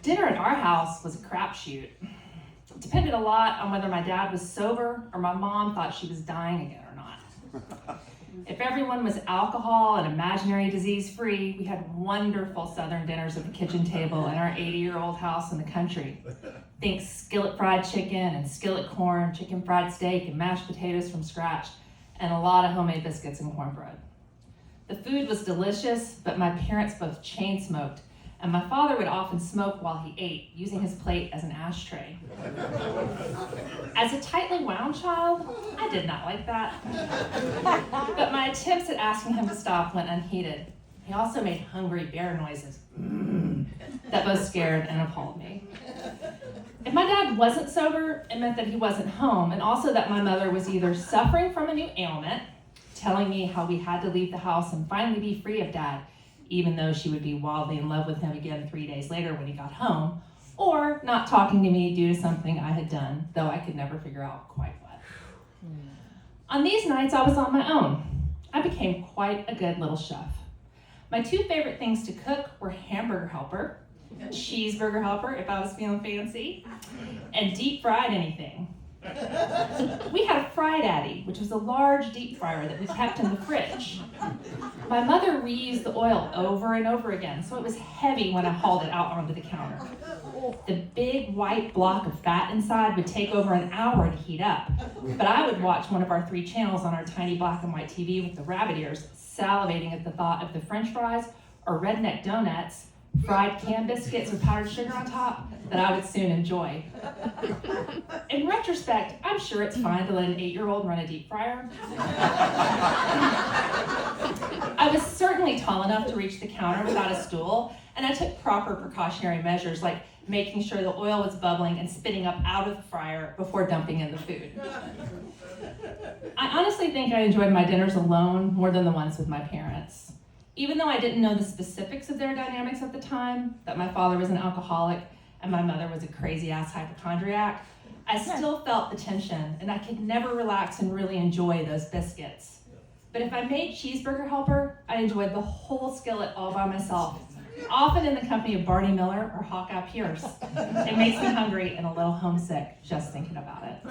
Dinner at our house was a crapshoot. It depended a lot on whether my dad was sober or my mom thought she was dying again or not. If everyone was alcohol and imaginary disease free, we had wonderful Southern dinners at the kitchen table in our 80-year-old house in the country. Think skillet fried chicken and skillet corn, chicken fried steak and mashed potatoes from scratch, and a lot of homemade biscuits and cornbread. The food was delicious, but my parents both chain smoked, and my father would often smoke while he ate, using his plate as an ashtray. As a tightly wound child, I did not like that. But my attempts at asking him to stop went unheeded. He also made hungry bear noises that both scared and appalled me. If my dad wasn't sober, it meant that he wasn't home, and also that my mother was either suffering from a new ailment, telling me how we had to leave the house and finally be free of dad, even though she would be wildly in love with him again 3 days later when he got home, or not talking to me due to something I had done, though I could never figure out quite what. On these nights, I was on my own. I became quite a good little chef. My two favorite things to cook were hamburger helper, cheeseburger helper if I was feeling fancy, and deep fried anything. We had a Fry Daddy, which was a large deep fryer that we kept in the fridge. My mother reused the oil over and over again, so it was heavy when I hauled it out onto the counter. The big white block of fat inside would take over an hour to heat up, but I would watch one of our 3 channels on our tiny black and white TV with the rabbit ears, salivating at the thought of the French fries or redneck donuts, fried canned biscuits with powdered sugar on top, that I would soon enjoy. In retrospect, I'm sure it's fine to let an 8-year-old run a deep fryer. I was certainly tall enough to reach the counter without a stool, and I took proper precautionary measures like making sure the oil was bubbling and spitting up out of the fryer before dumping in the food. I honestly think I enjoyed my dinners alone more than the ones with my parents. Even though I didn't know the specifics of their dynamics at the time, that my father was an alcoholic and my mother was a crazy-ass hypochondriac, I still felt the tension, and I could never relax and really enjoy those biscuits. But if I made cheeseburger helper, I enjoyed the whole skillet all by myself, often in the company of Barney Miller or Hawkeye Pierce. It makes me hungry and a little homesick just thinking about it.